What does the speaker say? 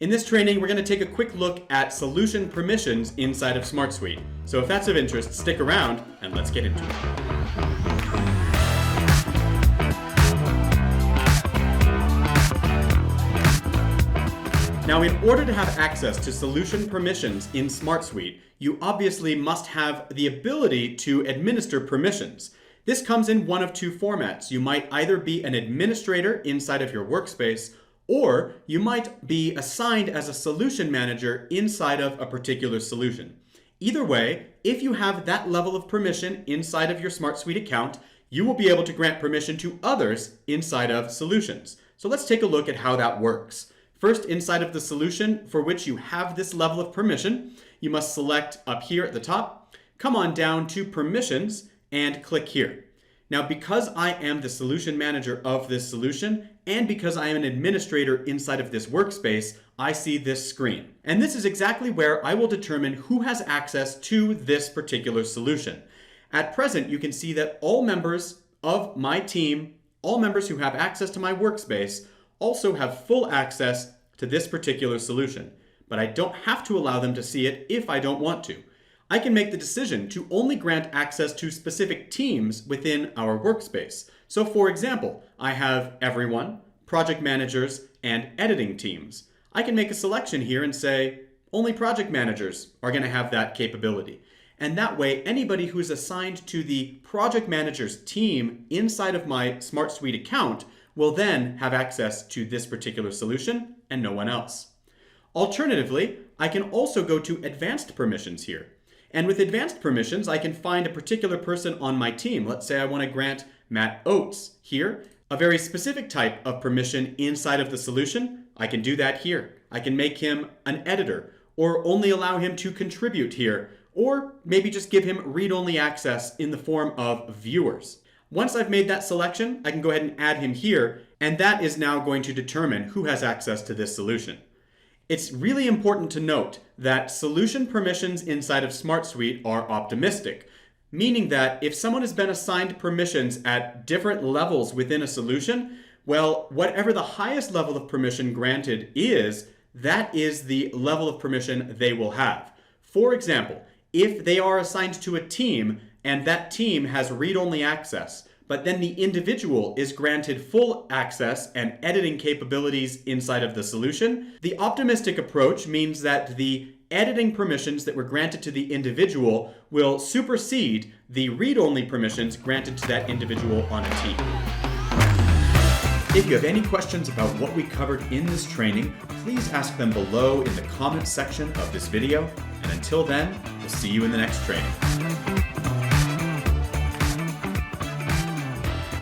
In this training, we're going to take a quick look at solution permissions inside of SmartSuite. So if that's of interest, stick around and let's get into it. Now, in order to have access to solution permissions in SmartSuite, you obviously must have the ability to administer permissions. This comes in one of two formats. You might either be an administrator inside of your workspace, or you might be assigned as a solution manager inside of a particular solution. Either way, if you have that level of permission inside of your SmartSuite account, you will be able to grant permission to others inside of solutions. So let's take a look at how that works. First, inside of the solution for which you have this level of permission, you must select up here at the top, come on down to Permissions, and click here. Now, because I am the solution manager of this solution, and because I am an administrator inside of this workspace, I see this screen. And this is exactly where I will determine who has access to this particular solution. At present, you can see that all members of my team, all members who have access to my workspace, also have full access to this particular solution. But I don't have to allow them to see it if I don't want to. I can make the decision to only grant access to specific teams within our workspace. So for example, I have everyone, project managers, and editing teams. I can make a selection here and say, only project managers are going to have that capability. And that way, anybody who's assigned to the project manager's team inside of my SmartSuite account will then have access to this particular solution and no one else. Alternatively, I can also go to advanced permissions here. And with advanced permissions, I can find a particular person on my team. Let's say I want to grant Matt Oates here a very specific type of permission inside of the solution. I can do that here. I can make him an editor, or only allow him to contribute here, or maybe just give him read-only access in the form of viewers. Once I've made that selection, I can go ahead and add him here, and that is now going to determine who has access to this solution. It's really important to note that solution permissions inside of SmartSuite are optimistic, meaning that if someone has been assigned permissions at different levels within a solution, well, whatever the highest level of permission granted is, that is the level of permission they will have. For example, if they are assigned to a team and that team has read-only access, but then the individual is granted full access and editing capabilities inside of the solution, the optimistic approach means that the editing permissions that were granted to the individual will supersede the read-only permissions granted to that individual on a team. If you have any questions about what we covered in this training, please ask them below in the comments section of this video. And until then, we'll see you in the next training.